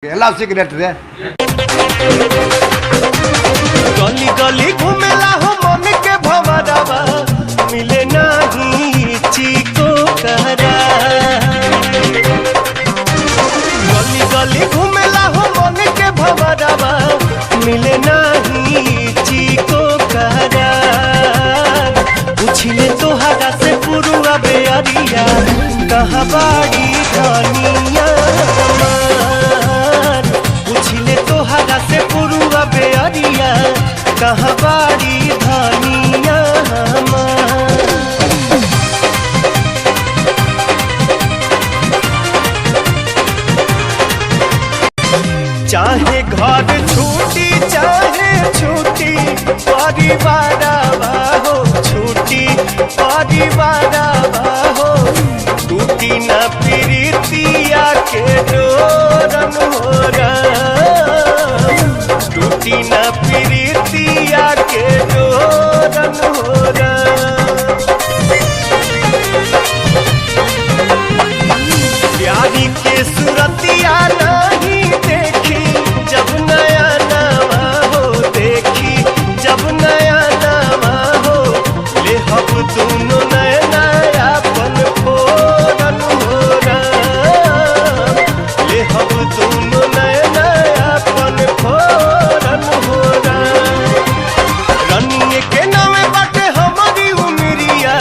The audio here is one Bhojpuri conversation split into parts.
ಎಲ್ಲ सिगरेट रे गली गली घूमेला हो मन के भवरवा मिले नहीं चिको करा। गली गली घूमेला हो मन के भवरवा मिले नहीं चिको करा। पूछले तोहरा से पुरुआ बेअरिया कहाँ बाड़ी धनिया हमार। पूछले तोहरा से पुरुआ बेअरिया कहाँ बाड़ी धनिया हमार। चाहे घर छूटी चाहे छूटी परिवार हो छूटी परिवार हो टूटी न प्रीतिया के डोरन हो टूटी न प्रीतिया के डोरन हो प्यारी के सूरतिया नहीं देखी जब नया नवा हो देखी जब नया नवा हो ले हम दोनों नया नया पन फोरन हो ले हम दोनों नया नया पन फोरन हो रनिए के नामे बाटे हमारी उमरिया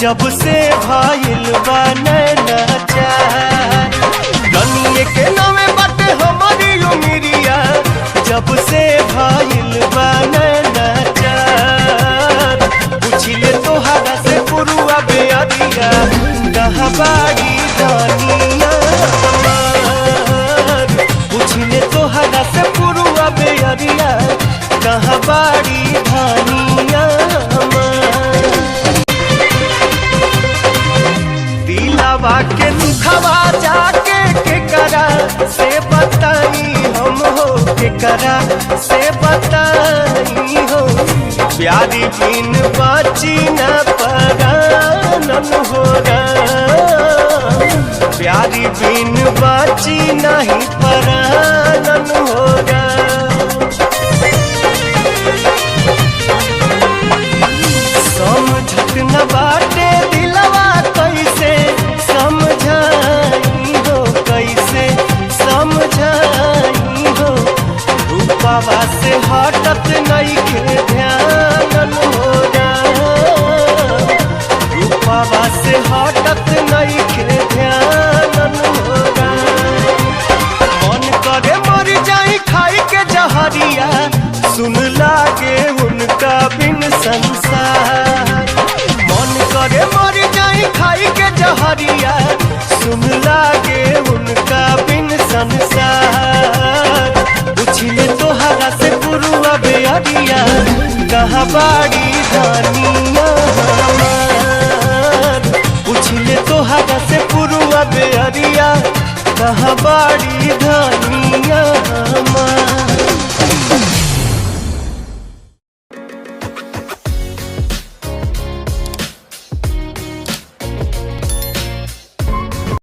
जब से भाईल बा नैना चार। रनिए के नामे बाटे हमारी उमरिया जब से भाईल बा नैना चार। पूछले तोहरा से पुरुआ बेअरिया कहाँ बाड़ी धनिया हमार। पूछले तोहरा से पुरुआ बेअरिया कहाँ बाड़ी धनिया हमार। दिलावा के दुखवा जाके के करा से बताई हम हो के करा से बताई हो प्यारी बिन बाची न परानन हो प्यारी बिन बाची नहीं परानन हो समझत न बाटे दिलवा कैसे समझाई हो कैसे समझाई हो रूपावा से हटत नहीं के ध्यान हो रूपावा से हटत नहीं के ध्यान हो मन करे मर जाई खाई के जहरिया सुन लागे उनका बिन संसार। मन करे मर जाई खाई के जहरिया सुन लागे उनका बिन संसार। पूछले तोहरा से पुरुआ बेअरिया कहाँ बाड़ी धनिया हमार। पूछले तोहरा से पुरुआ बेअरिया कहाँ बाड़ी धनिया हमार।